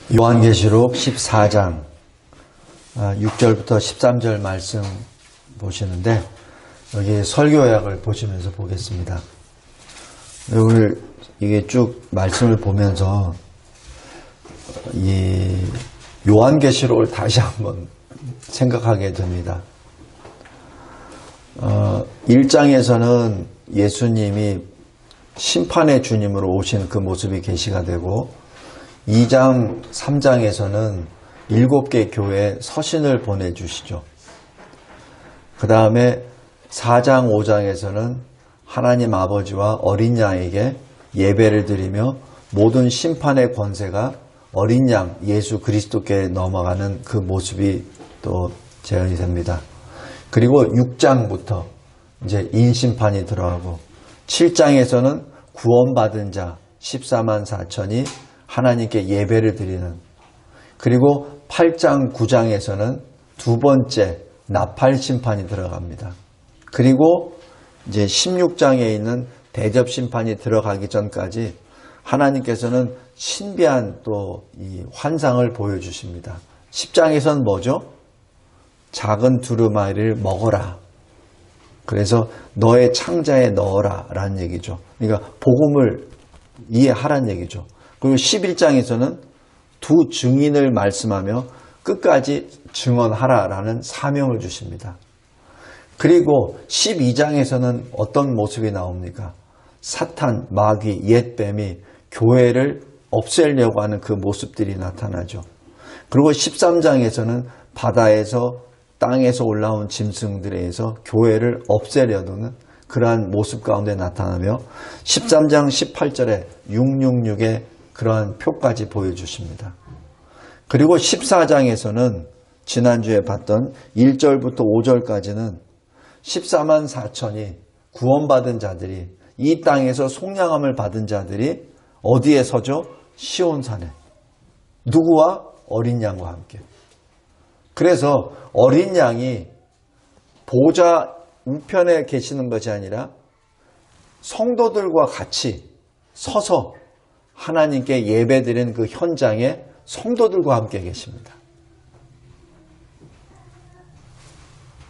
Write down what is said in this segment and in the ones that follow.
요한계시록 14장 6절부터 13절 말씀 보시는데, 여기 설교약을 보시면서 보겠습니다. 오늘 이게 쭉 말씀을 보면서 이 요한계시록을 다시 한번 생각하게 됩니다. 1장에서는 예수님이 심판의 주님으로 오신 그 모습이 계시가 되고, 2장, 3장에서는 7개 교회에 서신을 보내주시죠. 그 다음에 4장, 5장에서는 하나님 아버지와 어린 양에게 예배를 드리며 모든 심판의 권세가 어린 양 예수 그리스도께 넘어가는 그 모습이 또 재현이 됩니다. 그리고 6장부터 이제 인심판이 들어가고, 7장에서는 구원받은 자 14만 4천이 하나님께 예배를 드리는, 그리고 8장, 9장에서는 두 번째 나팔 심판이 들어갑니다. 그리고 이제 16장에 있는 대접 심판이 들어가기 전까지 하나님께서는 신비한 또 이 환상을 보여주십니다. 10장에서는 뭐죠? 작은 두루마리를 먹어라. 그래서 너의 창자에 넣어라 라는 얘기죠. 그러니까 복음을 이해하라는 얘기죠. 그리고 11장에서는 두 증인을 말씀하며 끝까지 증언하라라는 사명을 주십니다. 그리고 12장에서는 어떤 모습이 나옵니까? 사탄, 마귀, 옛뱀이 교회를 없애려고 하는 그 모습들이 나타나죠. 그리고 13장에서는 바다에서 땅에서 올라온 짐승들에 의해서 교회를 없애려는 그러한 모습 가운데 나타나며, 13장 18절에 666의 그러한 표까지 보여주십니다. 그리고 14장에서는 지난주에 봤던 1절부터 5절까지는 14만 4천이 구원받은 자들이, 이 땅에서 속량함을 받은 자들이 어디에 서죠? 시온산에. 누구와? 어린 양과 함께. 그래서 어린 양이 보좌 우편에 계시는 것이 아니라 성도들과 같이 서서 하나님께 예배드리는 그 현장에 성도들과 함께 계십니다.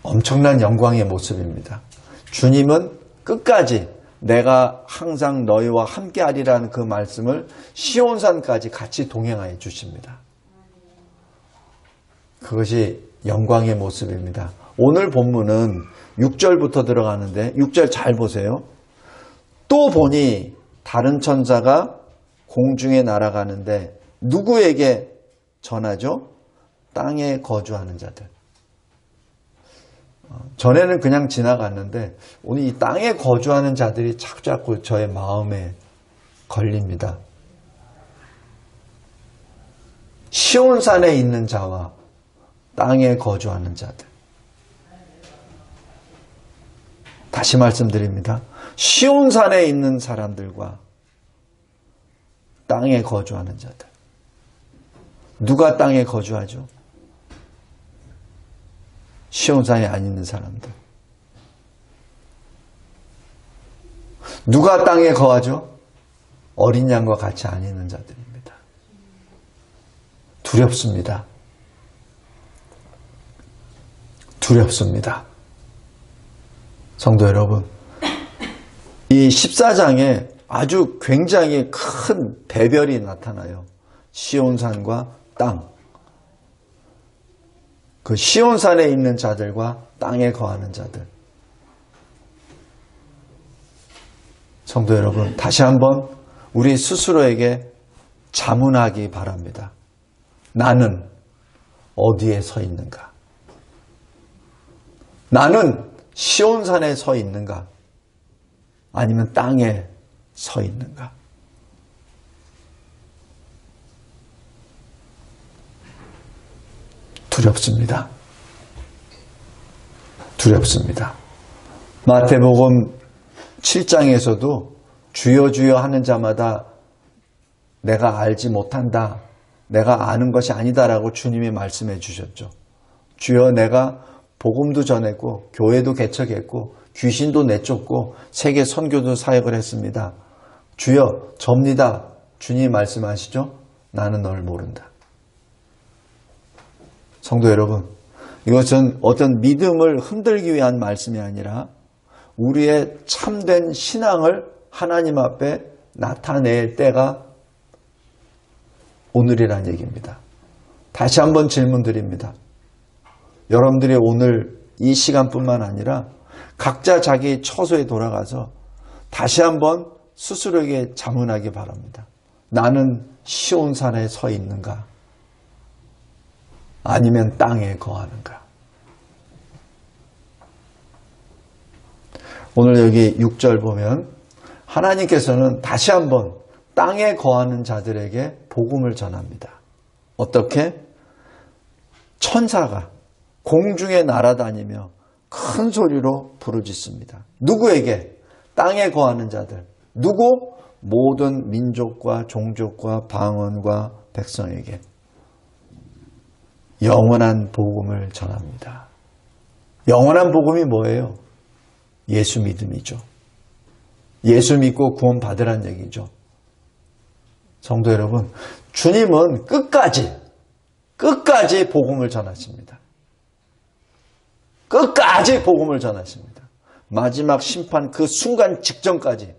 엄청난 영광의 모습입니다. 주님은 끝까지 내가 항상 너희와 함께하리라는 그 말씀을 시온산까지 같이 동행하여 주십니다. 그것이 영광의 모습입니다. 오늘 본문은 6절부터 들어가는데, 6절 잘 보세요. 또 보니 다른 천사가 공중에 날아가는데 누구에게 전하죠? 땅에 거주하는 자들. 전에는 그냥 지나갔는데 오늘 이 땅에 거주하는 자들이 자꾸 저의 마음에 걸립니다. 시온산에 있는 자와 땅에 거주하는 자들. 다시 말씀드립니다. 시온산에 있는 사람들과 땅에 거주하는 자들. 누가 땅에 거주하죠? 시온산에 안 있는 사람들. 누가 땅에 거하죠? 어린 양과 같이 안 있는 자들입니다. 두렵습니다. 두렵습니다. 성도 여러분, 이 14장에 아주 굉장히 큰 대별이 나타나요. 시온산과 땅. 그 시온산에 있는 자들과 땅에 거하는 자들. 성도 여러분, 다시 한번 우리 스스로에게 자문하기 바랍니다. 나는 어디에 서 있는가? 나는 시온산에 서 있는가? 아니면 땅에 서 있는가? 두렵습니다. 두렵습니다. 마태복음 7장에서도 주여 주여 하는 자마다 내가 알지 못한다, 내가 아는 것이 아니다라고 주님이 말씀해 주셨죠. 주여 내가 복음도 전했고 교회도 개척했고 귀신도 내쫓고 세계 선교도 사역을 했습니다. 주여 접니다. 주님 말씀하시죠. 나는 널 모른다. 성도 여러분, 이것은 어떤 믿음을 흔들기 위한 말씀이 아니라 우리의 참된 신앙을 하나님 앞에 나타낼 때가 오늘이란 얘기입니다. 다시 한번 질문 드립니다. 여러분들이 오늘 이 시간뿐만 아니라 각자 자기 처소에 돌아가서 다시 한번 스스로에게 자문하기 바랍니다. 나는 시온산에 서 있는가? 아니면 땅에 거하는가? 오늘 여기 6절 보면 하나님께서는 다시 한번 땅에 거하는 자들에게 복음을 전합니다. 어떻게? 천사가 공중에 날아다니며 큰 소리로 부르짖습니다. 누구에게? 땅에 거하는 자들. 누구? 모든 민족과 종족과 방언과 백성에게 영원한 복음을 전합니다. 영원한 복음이 뭐예요? 예수 믿음이죠. 예수 믿고 구원 받으란 얘기죠. 성도 여러분, 주님은 끝까지 복음을 전하십니다. 끝까지 복음을 전하십니다. 마지막 심판 그 순간 직전까지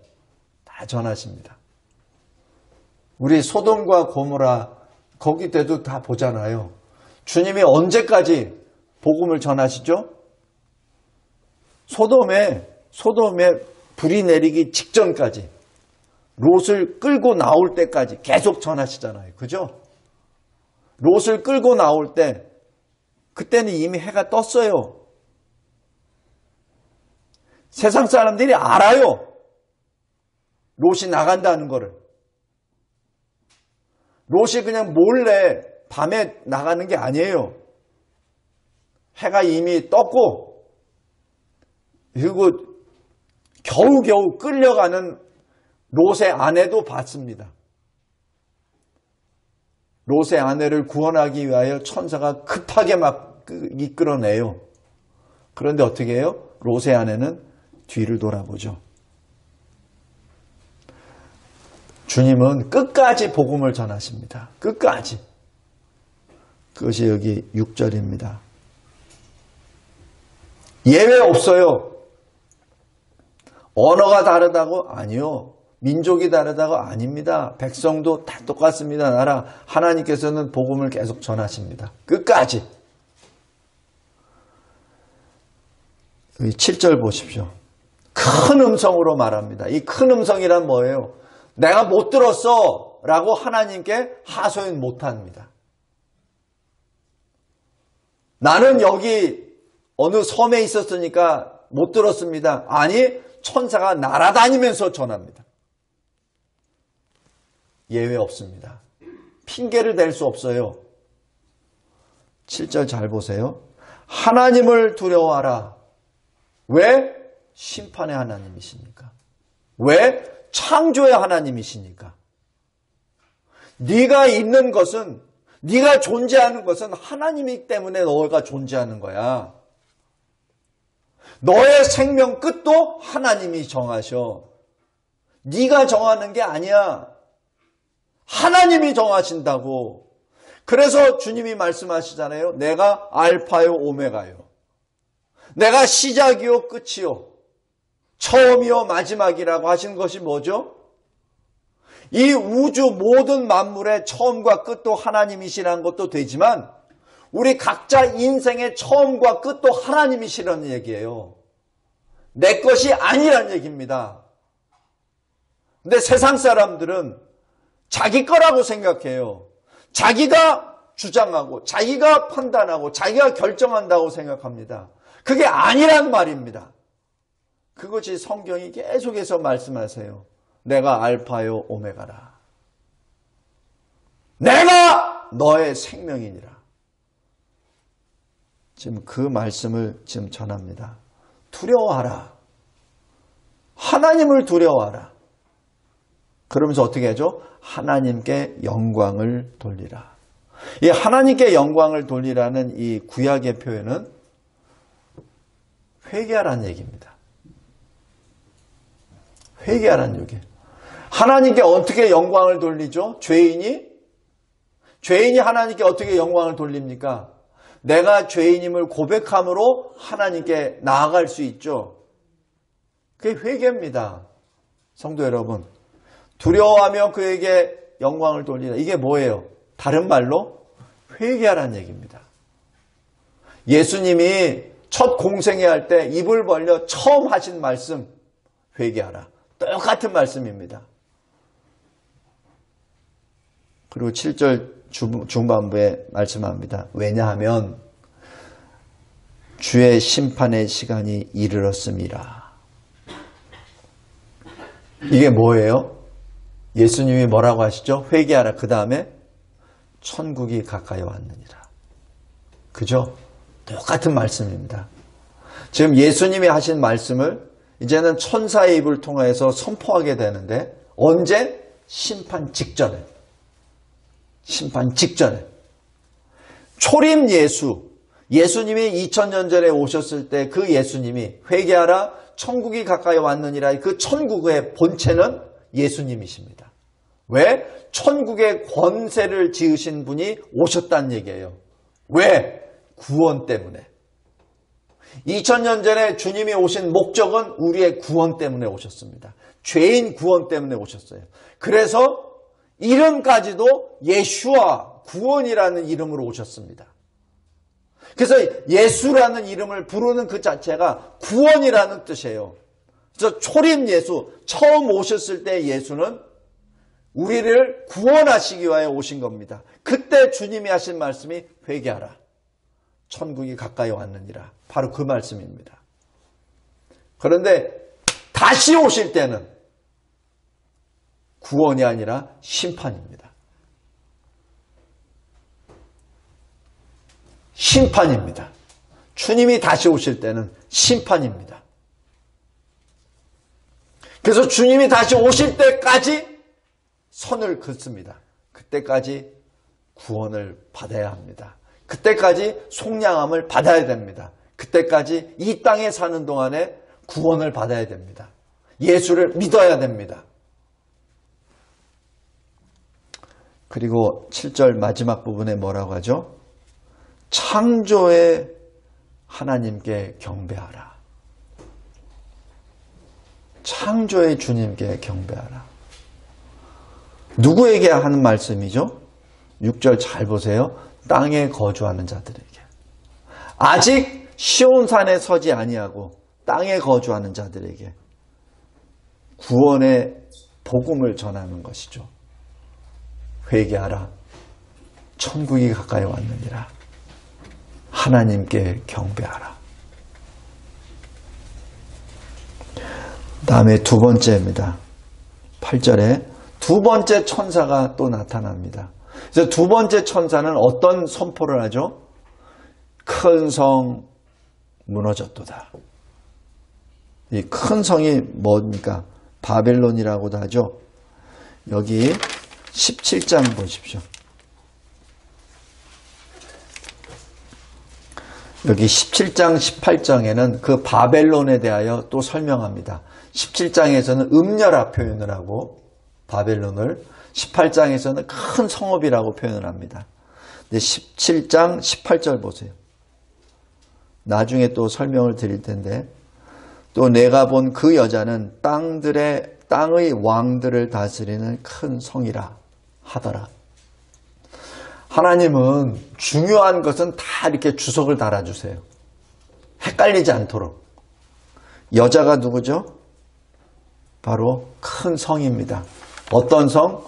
다 전하십니다. 우리 소돔과 고모라 거기 때도 다 보잖아요. 주님이 언제까지 복음을 전하시죠? 소돔에 불이 내리기 직전까지, 롯을 끌고 나올 때까지 계속 전하시잖아요. 그죠? 롯을 끌고 나올 때 그때는 이미 해가 떴어요. 세상 사람들이 알아요. 롯이 나간다는 거를. 롯이 그냥 몰래 밤에 나가는 게 아니에요. 해가 이미 떴고, 그리고 겨우겨우 끌려가는 롯의 아내도 봤습니다. 롯의 아내를 구원하기 위하여 천사가 급하게 막 이끌어내요. 그런데 어떻게 해요? 롯의 아내는 뒤를 돌아보죠. 주님은 끝까지 복음을 전하십니다. 끝까지. 그것이 여기 6절입니다. 예외 없어요. 언어가 다르다고? 아니요. 민족이 다르다고? 아닙니다. 백성도 다 똑같습니다. 나라 하나님께서는 복음을 계속 전하십니다. 끝까지. 7절 보십시오. 큰 음성으로 말합니다. 이 큰 음성이란 뭐예요? 내가 못 들었어 라고 하나님께 하소연 못합니다. 나는 여기 어느 섬에 있었으니까 못 들었습니다. 아니, 천사가 날아다니면서 전합니다. 예외 없습니다. 핑계를 댈 수 없어요. 7절 잘 보세요. 하나님을 두려워하라. 왜? 심판의 하나님이시니까. 왜? 창조의 하나님이시니까. 네가 있는 것은, 네가 존재하는 것은 하나님이기 때문에 너가 존재하는 거야. 너의 생명 끝도 하나님이 정하셔. 네가 정하는 게 아니야. 하나님이 정하신다고. 그래서 주님이 말씀하시잖아요. 내가 알파요 오메가요. 내가 시작이요 끝이요. 처음이요 마지막이라고 하신 것이 뭐죠? 이 우주 모든 만물의 처음과 끝도 하나님이시라는 것도 되지만 우리 각자 인생의 처음과 끝도 하나님이시라는 얘기예요. 내 것이 아니란 얘기입니다. 근데 세상 사람들은 자기 거라고 생각해요. 자기가 주장하고 자기가 판단하고 자기가 결정한다고 생각합니다. 그게 아니란 말입니다. 그것이 성경이 계속해서 말씀하세요. 내가 알파요 오메가라. 내가 너의 생명이니라. 지금 그 말씀을 지금 전합니다. 두려워하라. 하나님을 두려워하라. 그러면서 어떻게 하죠? 하나님께 영광을 돌리라. 이 하나님께 영광을 돌리라는 이 구약의 표현은 회개하라는 얘기입니다. 회개하라는 얘기예요. 하나님께 어떻게 영광을 돌리죠? 죄인이 하나님께 어떻게 영광을 돌립니까? 내가 죄인임을 고백함으로 하나님께 나아갈 수 있죠. 그게 회개입니다. 성도 여러분, 두려워하며 그에게 영광을 돌리라. 이게 뭐예요? 다른 말로 회개하라는 얘기입니다. 예수님이 첫 공생애 할 때 입을 벌려 처음 하신 말씀, 회개하라. 똑같은 말씀입니다. 그리고 7절 중반부에 말씀합니다. 왜냐하면 주의 심판의 시간이 이르렀음이라. 이게 뭐예요? 예수님이 뭐라고 하시죠? 회개하라. 그 다음에 천국이 가까이 왔느니라. 그죠? 똑같은 말씀입니다. 지금 예수님이 하신 말씀을 이제는 천사의 입을 통해서 선포하게 되는데 언제? 심판 직전에. 심판 직전에. 초림 예수님이 2000년 전에 오셨을 때 그 예수님이 회개하라 천국이 가까이 왔느니라. 그 천국의 본체는 예수님이십니다. 왜? 천국의 권세를 지으신 분이 오셨다는 얘기예요. 왜? 구원 때문에. 2000년 전에 주님이 오신 목적은 우리의 구원 때문에 오셨습니다. 죄인 구원 때문에 오셨어요. 그래서 이름까지도 예수와 구원이라는 이름으로 오셨습니다. 그래서 예수라는 이름을 부르는 그 자체가 구원이라는 뜻이에요. 그래서 초림 예수, 처음 오셨을 때 예수는 우리를 구원하시기 위하여 오신 겁니다. 그때 주님이 하신 말씀이 회개하라. 천국이 가까이 왔느니라. 바로 그 말씀입니다. 그런데 다시 오실 때는 구원이 아니라 심판입니다. 심판입니다. 주님이 다시 오실 때는 심판입니다. 그래서 주님이 다시 오실 때까지 선을 긋습니다. 그때까지 구원을 받아야 합니다. 그때까지 속량함을 받아야 됩니다. 그때까지 이 땅에 사는 동안에 구원을 받아야 됩니다. 예수를 믿어야 됩니다. 그리고 7절 마지막 부분에 뭐라고 하죠? 창조의 하나님께 경배하라. 창조의 주님께 경배하라. 누구에게 하는 말씀이죠? 6절 잘 보세요. 땅에 거주하는 자들에게. 아직 시온산에 서지 아니하고 땅에 거주하는 자들에게 구원의 복음을 전하는 것이죠. 회개하라. 천국이 가까이 왔느니라. 하나님께 경배하라. 다음에 두 번째입니다. 8절에 두 번째 천사가 또 나타납니다. 그래서 두 번째 천사는 어떤 선포를 하죠? 큰 성 무너졌도다. 이 큰 성이 뭡니까? 바벨론이라고도 하죠. 여기 17장 보십시오. 여기 17장 18장에는 그 바벨론에 대하여 또 설명합니다. 17장에서는 음녀라 표현을 하고 바벨론을, 18장에서는 큰 성읍이라고 표현을 합니다. 근데 17장 18절 보세요. 나중에 또 설명을 드릴 텐데, 또 내가 본 그 여자는 땅의 왕들을 다스리는 큰 성이라 하더라. 하나님은 중요한 것은 다 이렇게 주석을 달아주세요. 헷갈리지 않도록. 여자가 누구죠? 바로 큰 성입니다. 어떤 성?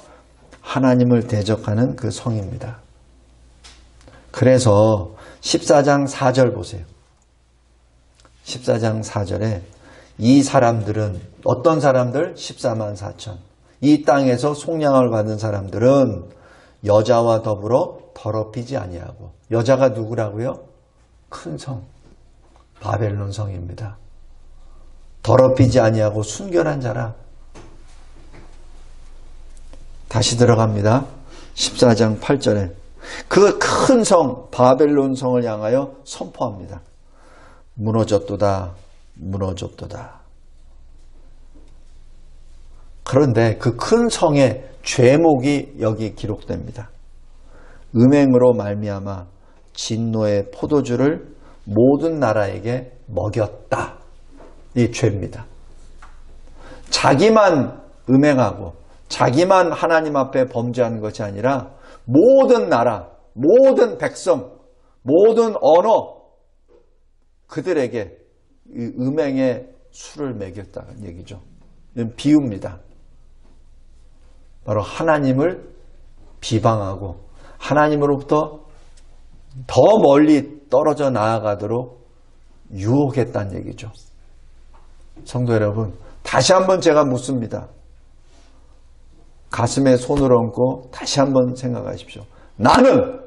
하나님을 대적하는 그 성입니다. 그래서 14장 4절 보세요. 14장 4절에 이 사람들은 어떤 사람들? 14만 4천. 이 땅에서 속량을 받은 사람들은 여자와 더불어 더럽히지 아니하고. 여자가 누구라고요? 큰 성, 바벨론 성입니다. 더럽히지 아니하고 순결한 자라. 다시 들어갑니다. 14장 8절에 그 큰 성 바벨론 성을 향하여 선포합니다. 무너졌도다, 무너졌도다. 그런데 그 큰 성의 죄목이 여기 기록됩니다. 음행으로 말미암아 진노의 포도주를 모든 나라에게 먹였다. 이 죄입니다. 자기만 음행하고 자기만 하나님 앞에 범죄하는 것이 아니라 모든 나라, 모든 백성, 모든 언어 그들에게 이 음행의 술을 먹였다는 얘기죠. 이건 비유입니다. 바로 하나님을 비방하고 하나님으로부터 더 멀리 떨어져 나아가도록 유혹했다는 얘기죠. 성도 여러분, 다시 한번 제가 묻습니다. 가슴에 손을 얹고 다시 한번 생각하십시오. 나는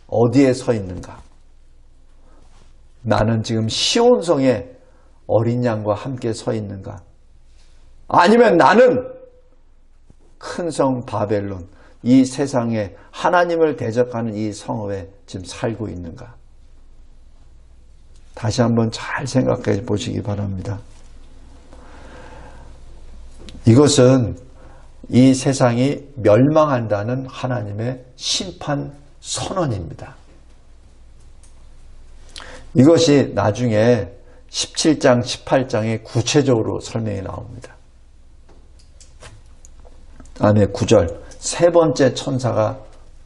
어디에 서 있는가? 나는 지금 시온성에 어린 양과 함께 서 있는가? 아니면 나는 큰 성 바벨론, 이 세상에 하나님을 대적하는 이 성읍에 지금 살고 있는가? 다시 한번 잘 생각해 보시기 바랍니다. 이것은 이 세상이 멸망한다는 하나님의 심판 선언입니다. 이것이 나중에 17장, 18장에 구체적으로 설명이 나옵니다. 다음에 9절, 세 번째 천사가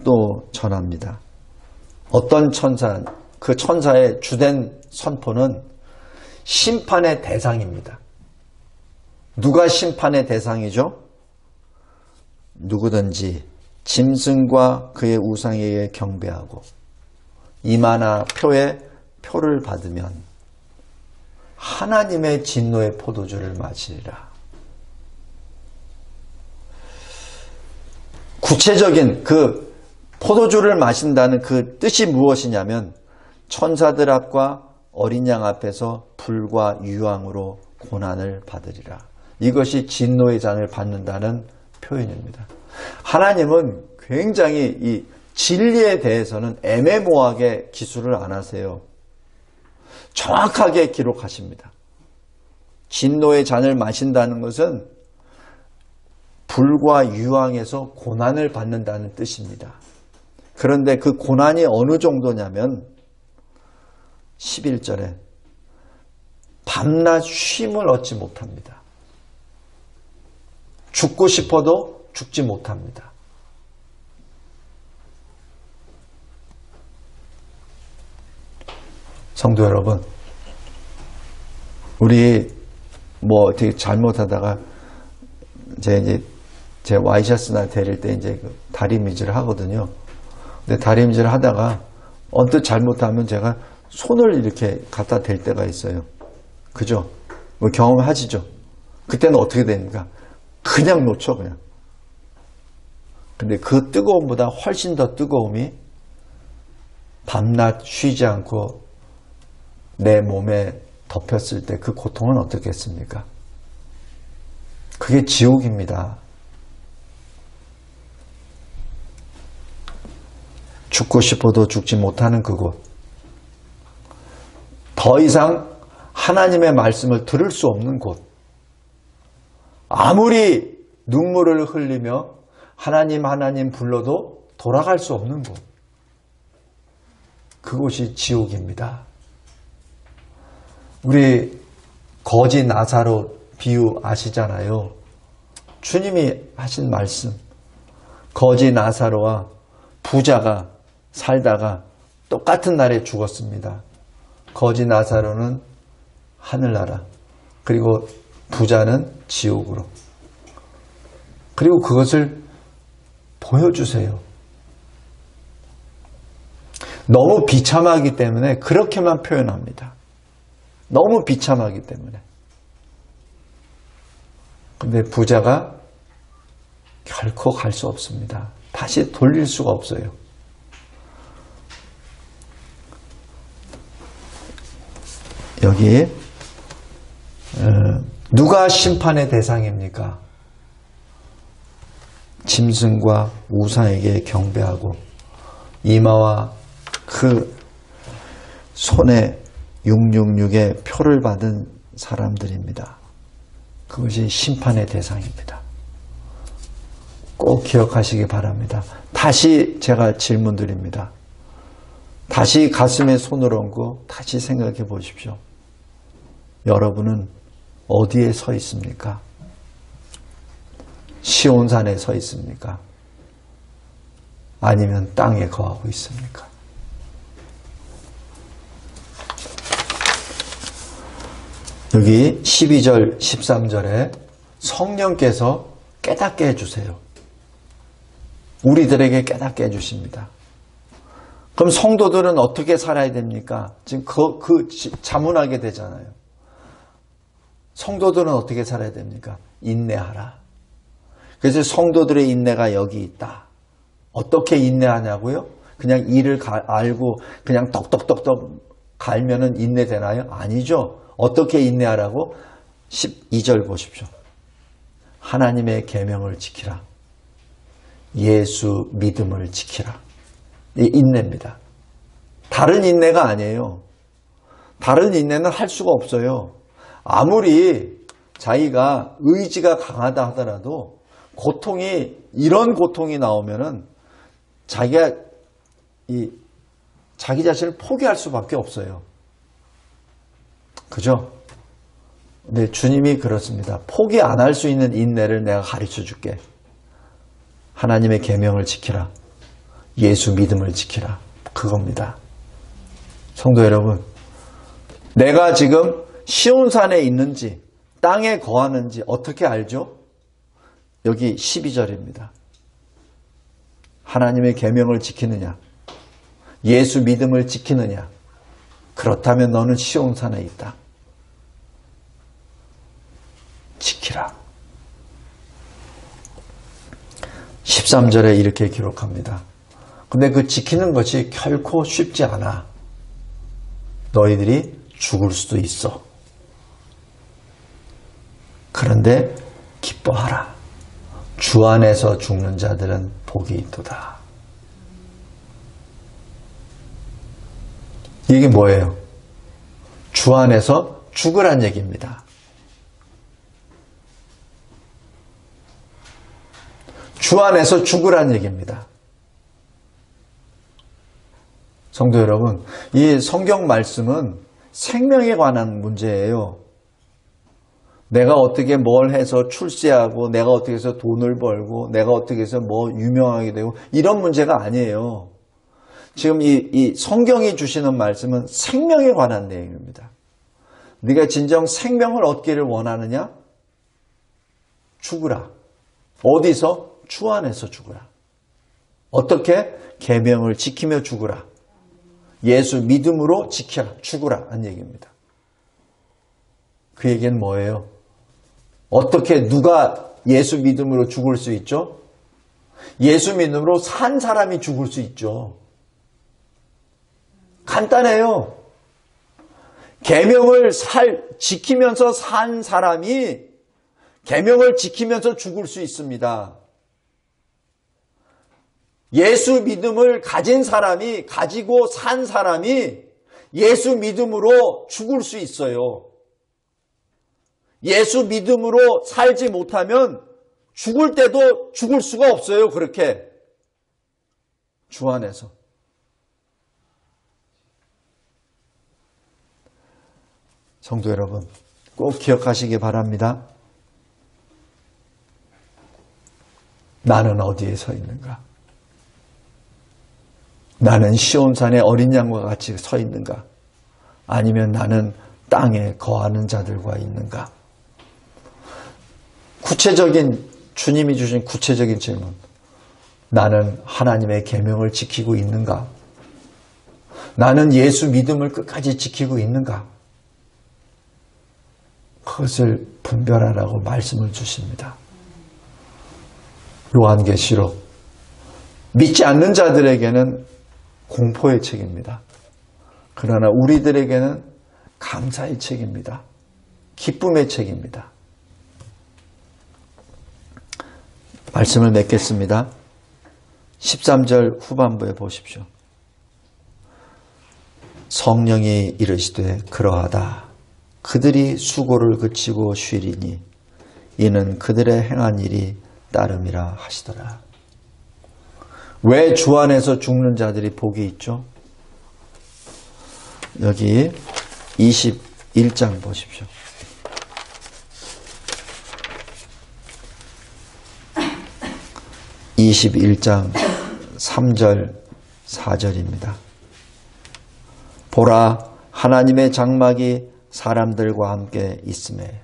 또 전합니다. 어떤 천사, 그 천사의 주된 선포는 심판의 대상입니다. 누가 심판의 대상이죠? 누구든지 짐승과 그의 우상에게 경배하고 이마나 표에 표를 받으면 하나님의 진노의 포도주를 마시리라. 구체적인 그 포도주를 마신다는 그 뜻이 무엇이냐면 천사들 앞과 어린 양 앞에서 불과 유황으로 고난을 받으리라. 이것이 진노의 잔을 받는다는 표현입니다. 하나님은 굉장히 이 진리에 대해서는 애매모호하게 기술을 안 하세요. 정확하게 기록하십니다. 진노의 잔을 마신다는 것은 불과 유황에서 고난을 받는다는 뜻입니다. 그런데 그 고난이 어느 정도냐면 11절에 밤낮 쉼을 얻지 못합니다. 죽고 싶어도 죽지 못합니다. 성도 여러분, 우리 어떻게 잘못하다가 제 와이셔츠나 데릴 때 이제 그 다리미질을 하거든요. 근데 다리미질을 하다가 언뜻 잘못하면 제가 손을 이렇게 갖다 댈 때가 있어요. 그죠? 경험하시죠? 그때는 어떻게 됩니까? 그냥 놓쳐, 그냥. 근데 그 뜨거움보다 훨씬 더 뜨거움이 밤낮 쉬지 않고 내 몸에 덮였을 때 그 고통은 어떻겠습니까? 그게 지옥입니다. 죽고 싶어도 죽지 못하는 그곳. 더 이상 하나님의 말씀을 들을 수 없는 곳. 아무리 눈물을 흘리며 하나님 불러도 돌아갈 수 없는 곳. 그곳이 지옥입니다. 우리 거지 나사로 비유 아시잖아요. 주님이 하신 말씀. 거지 나사로와 부자가 살다가 똑같은 날에 죽었습니다. 거지 나사로는 하늘나라, 그리고 부자는 지옥으로. 그리고 그것을 보여주세요. 너무 비참하기 때문에 그렇게만 표현합니다. 너무 비참하기 때문에. 근데 부자가 결코 갈 수 없습니다. 다시 돌릴 수가 없어요. 여기 누가 심판의 대상입니까? 짐승과 우상에게 경배하고 이마와 그 손에 666의 표를 받은 사람들입니다. 그것이 심판의 대상입니다. 꼭 기억하시기 바랍니다. 다시 제가 질문 드립니다. 다시 가슴에 손을 얹고 다시 생각해 보십시오. 여러분은 어디에 서 있습니까? 시온산에 서 있습니까? 아니면 땅에 거하고 있습니까? 여기 12절, 13절에 성령께서 깨닫게 해주세요. 우리들에게 깨닫게 해주십니다. 그럼 성도들은 어떻게 살아야 됩니까? 지금 자문하게 되잖아요. 성도들은 어떻게 살아야 됩니까? 인내하라. 그래서 성도들의 인내가 여기 있다. 어떻게 인내하냐고요? 그냥 일을 알고 그냥 떡떡떡떡 갈면은 인내되나요? 아니죠. 어떻게 인내하라고? 12절 보십시오. 하나님의 계명을 지키라. 예수 믿음을 지키라. 이 인내입니다. 다른 인내가 아니에요. 다른 인내는 할 수가 없어요. 아무리 자기가 의지가 강하다 하더라도 이런 고통이 나오면은 자기가 자기 자신을 포기할 수밖에 없어요. 그죠? 근데 주님이 그렇습니다. 포기 안 할 수 있는 인내를 내가 가르쳐 줄게. 하나님의 계명을 지키라. 예수 믿음을 지키라. 그겁니다. 성도 여러분, 내가 지금 시온산에 있는지 땅에 거하는지 어떻게 알죠? 여기 12절입니다. 하나님의 계명을 지키느냐? 예수 믿음을 지키느냐? 그렇다면 너는 시온산에 있다. 지키라. 13절에 이렇게 기록합니다. 근데 그 지키는 것이 결코 쉽지 않아. 너희들이 죽을 수도 있어. 그런데 기뻐하라. 주 안에서 죽는 자들은 복이 있도다. 이게 뭐예요? 주 안에서 죽으란 얘기입니다. 주 안에서 죽으란 얘기입니다. 성도 여러분, 이 성경 말씀은 생명에 관한 문제예요. 내가 어떻게 뭘 해서 출세하고 내가 어떻게 해서 돈을 벌고 내가 어떻게 해서 뭐 유명하게 되고 이런 문제가 아니에요. 지금 이 성경이 주시는 말씀은 생명에 관한 내용입니다. 네가 진정 생명을 얻기를 원하느냐? 죽으라. 어디서? 주 안에서 죽으라. 어떻게? 계명을 지키며 죽으라. 예수 믿음으로 지켜라. 죽으라. 한 얘기입니다. 그 얘기는 뭐예요? 어떻게 누가 예수 믿음으로 죽을 수 있죠? 예수 믿음으로 산 사람이 죽을 수 있죠. 간단해요. 계명을 지키면서 산 사람이 계명을 지키면서 죽을 수 있습니다. 예수 믿음을 가지고 산 사람이 예수 믿음으로 죽을 수 있어요. 예수 믿음으로 살지 못하면 죽을 때도 죽을 수가 없어요. 그렇게 주 안에서. 성도 여러분, 꼭 기억하시기 바랍니다. 나는 어디에 서 있는가? 나는 시온산의 어린 양과 같이 서 있는가? 아니면 나는 땅에 거하는 자들과 있는가? 주님이 주신 구체적인 질문. 나는 하나님의 계명을 지키고 있는가? 나는 예수 믿음을 끝까지 지키고 있는가? 그것을 분별하라고 말씀을 주십니다. 요한계시록. 믿지 않는 자들에게는 공포의 책입니다. 그러나 우리들에게는 감사의 책입니다. 기쁨의 책입니다. 말씀을 맺겠습니다. 13절 후반부에 보십시오. 성령이 이르시되 그러하다. 그들이 수고를 그치고 쉬리니 이는 그들의 행한 일이 따름이라 하시더라. 왜 주 안에서 죽는 자들이 복이 있죠? 여기 21장 보십시오. 21장 3절 4절입니다. 보라, 하나님의 장막이 사람들과 함께 있음에.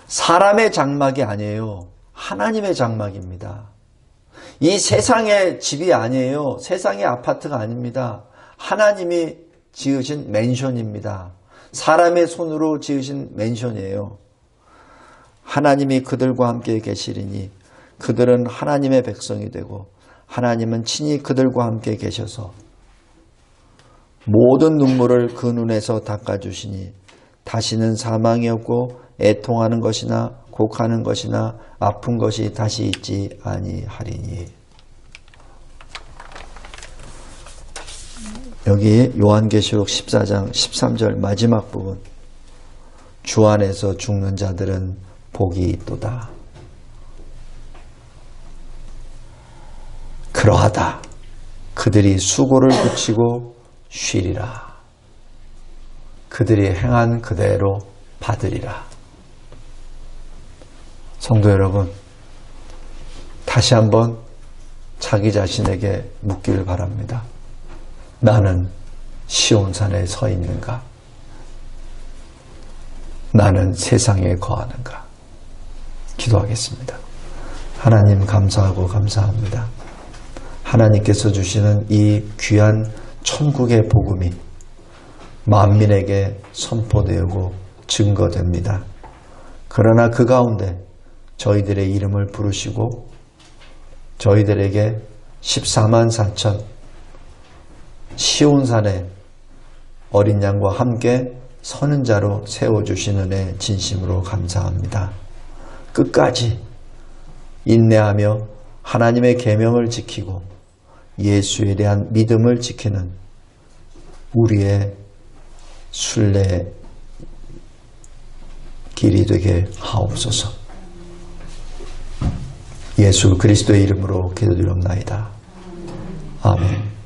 사람의 장막이 아니에요. 하나님의 장막입니다. 이 세상의 집이 아니에요. 세상의 아파트가 아닙니다. 하나님이 지으신 맨션입니다. 사람의 손으로 지으신 맨션이에요. 하나님이 그들과 함께 계시리니 그들은 하나님의 백성이 되고 하나님은 친히 그들과 함께 계셔서 모든 눈물을 그 눈에서 닦아주시니 다시는 사망이 없고 애통하는 것이나 곡하는 것이나 아픈 것이 다시 있지 아니하리니. 여기 요한계시록 14장 13절 마지막 부분, 주 안에서 죽는 자들은 복이 있도다. 그러하다. 그들이 수고를 붙이고 쉬리라. 그들이 행한 그대로 받으리라. 성도 여러분, 다시 한번 자기 자신에게 묻기를 바랍니다. 나는 시온산에 서 있는가? 나는 세상에 거하는가? 기도하겠습니다. 하나님 감사하고 감사합니다. 하나님께서 주시는 이 귀한 천국의 복음이 만민에게 선포되고 증거됩니다. 그러나 그 가운데 저희들의 이름을 부르시고 저희들에게 14만 4천 시온산에 어린 양과 함께 서는 자로 세워주시는 애 진심으로 감사합니다. 끝까지 인내하며 하나님의 계명을 지키고 예수에 대한 믿음을 지키는 우리의 순례 길이 되게 하옵소서. 예수 그리스도의 이름으로 기도드리옵나이다. 아멘.